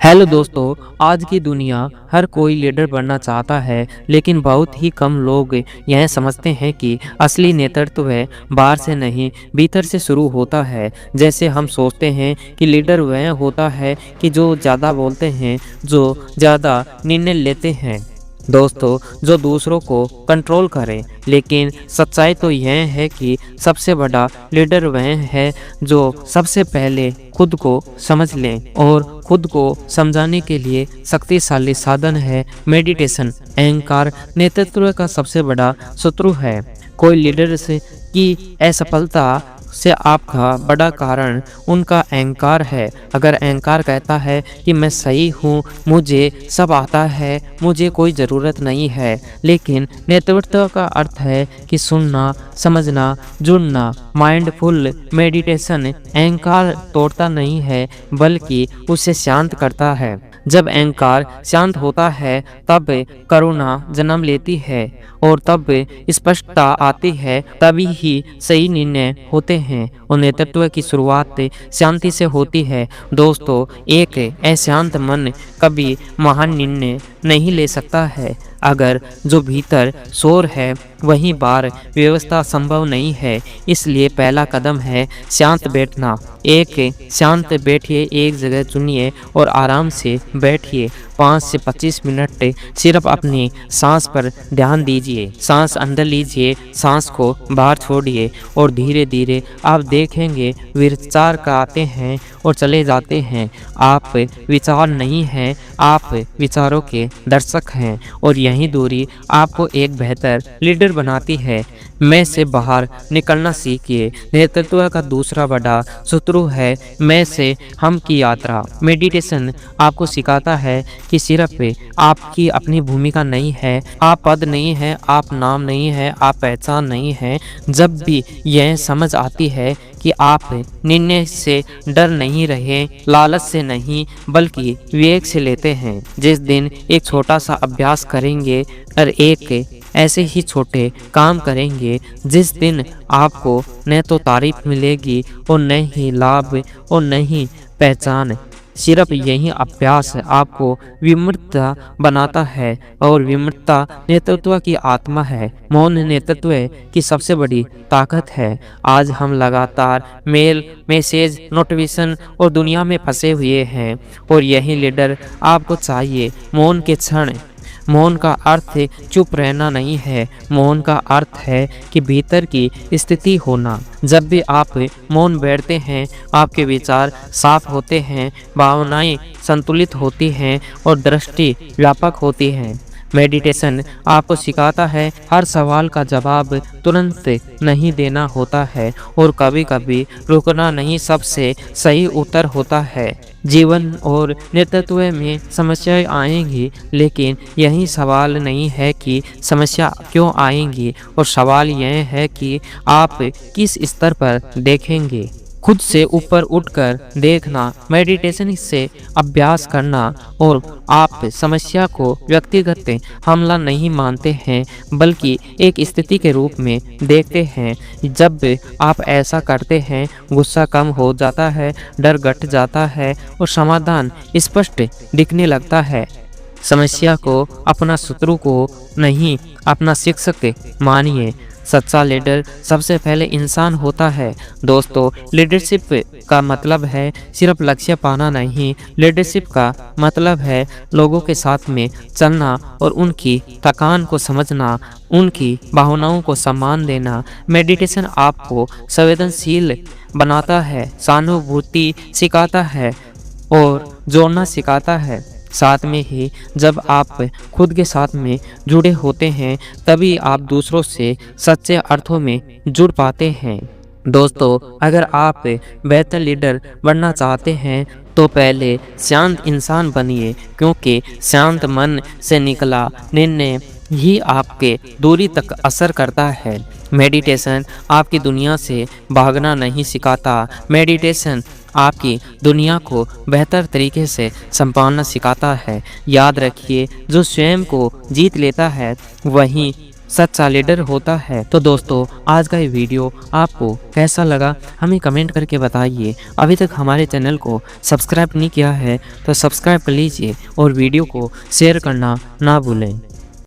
Hello दोस्तों। आज की दुनिया हर कोई लीडर बनना चाहता है, लेकिन बहुत ही कम लोग यह समझते हैं कि असली नेतृत्व बाहर से नहीं, भीतर से शुरू होता है। जैसे हम सोचते हैं कि लीडर वह होता है कि जो ज़्यादा बोलते हैं, जो ज़्यादा निर्णय लेते हैं, दोस्तों, जो दूसरों को कंट्रोल करें। लेकिन सच्चाई तो यह है कि सबसे बड़ा लीडर वह है जो सबसे पहले खुद को समझ लें, और खुद को समझाने के लिए शक्तिशाली साधन है मेडिटेशन। अहंकार नेतृत्व का सबसे बड़ा शत्रु है। कोई लीडर से की असफलता से आपका बड़ा कारण उनका अहंकार है। अगर अहंकार कहता है कि मैं सही हूँ, मुझे सब आता है, मुझे कोई ज़रूरत नहीं है, लेकिन नेतृत्व का अर्थ है कि सुनना, समझना, जुड़ना। माइंडफुल मेडिटेशन अहंकार तोड़ता नहीं है, बल्कि उसे शांत करता है। जब अहंकार शांत होता है, तब करुणा जन्म लेती है, और तब स्पष्टता आती है। तभी ही सही निर्णय होते हैं, और नेतृत्व की शुरुआत शांति से होती है। दोस्तों, एक अशांत मन कभी महान निर्णय नहीं ले सकता है। अगर जो भीतर शोर है वहीं बाहर व्यवस्था संभव नहीं है। इसलिए पहला कदम है शांत बैठना। एक शांत बैठिए, एक जगह चुनिए और आराम से बैठिए। 5 से 25 मिनट सिर्फ अपनी सांस पर ध्यान दीजिए। सांस अंदर लीजिए, सांस को बाहर छोड़िए, और धीरे धीरे आप देखेंगे विचार का आते हैं और चले जाते हैं। आप विचार नहीं हैं, आप विचारों के दर्शक हैं, और यही दूरी आपको एक बेहतर लीडर बनाती है। मैं से बाहर निकलना सीखिए। नेतृत्व का दूसरा बड़ा शत्रु है मैं से हम की यात्रा। मेडिटेशन आपको सिखाता है कि सिर्फ आपकी अपनी भूमिका नहीं है, आप पद नहीं है, आप नाम नहीं है, आप पहचान नहीं है। जब भी यह समझ आती है कि आप निर्णय से डर नहीं रहे, लालच से नहीं, बल्कि विवेक से लेते हैं। जिस दिन एक छोटा सा अभ्यास करेंगे और एक ऐसे ही छोटे काम करेंगे, जिस दिन आपको न तो तारीफ मिलेगी और न ही लाभ और न ही पहचान। सिर्फ यही अभ्यास आपको विमूर्तता बनाता है, और विमूर्तता नेतृत्व की आत्मा है। मौन नेतृत्व की सबसे बड़ी ताकत है। आज हम लगातार मेल, मैसेज, नोटिफिकेशन और दुनिया में फंसे हुए हैं, और यही लीडर आपको चाहिए। मौन के क्षण। मौन का अर्थ चुप रहना नहीं है, मौन का अर्थ है कि भीतर की स्थिति होना। जब भी आप मौन बैठते हैं, आपके विचार साफ होते हैं, भावनाएं संतुलित होती हैं, और दृष्टि व्यापक होती है। मेडिटेशन आपको सिखाता है हर सवाल का जवाब तुरंत नहीं देना होता है, और कभी कभी रुकना नहीं सबसे सही उत्तर होता है। जीवन और नेतृत्व में समस्याएं आएंगी, लेकिन यही सवाल नहीं है कि समस्या क्यों आएंगी, और सवाल यह है कि आप किस स्तर पर देखेंगे। खुद से ऊपर उठकर देखना। मेडिटेशन से अभ्यास करना, और आप समस्या को व्यक्तिगत हमला नहीं मानते हैं, बल्कि एक स्थिति के रूप में देखते हैं। जब आप ऐसा करते हैं, गुस्सा कम हो जाता है, डर घट जाता है, और समाधान स्पष्ट दिखने लगता है। समस्या को अपना शत्रु को नहीं, अपना शिक्षक मानिए। सच्चा लीडर सबसे पहले इंसान होता है। दोस्तों, लीडरशिप का मतलब है सिर्फ लक्ष्य पाना नहीं। लीडरशिप का मतलब है लोगों के साथ में चलना, और उनकी थकान को समझना, उनकी भावनाओं को सम्मान देना। मेडिटेशन आपको संवेदनशील बनाता है, सहानुभूति सिखाता है, और जोड़ना सिखाता है। साथ में ही जब आप खुद के साथ में जुड़े होते हैं, तभी आप दूसरों से सच्चे अर्थों में जुड़ पाते हैं। दोस्तों, अगर आप बेहतर लीडर बनना चाहते हैं, तो पहले शांत इंसान बनिए, क्योंकि शांत मन से निकला निर्णय ही आपके दूरी तक असर करता है। मेडिटेशन आपकी दुनिया से भागना नहीं सिखाता। मेडिटेशन आपकी दुनिया को बेहतर तरीके से संभालना सिखाता है। याद रखिए, जो स्वयं को जीत लेता है वही सच्चा लीडर होता है। तो दोस्तों, आज का ये वीडियो आपको कैसा लगा हमें कमेंट करके बताइए। अभी तक हमारे चैनल को सब्सक्राइब नहीं किया है तो सब्सक्राइब कर लीजिए और वीडियो को शेयर करना ना भूलें।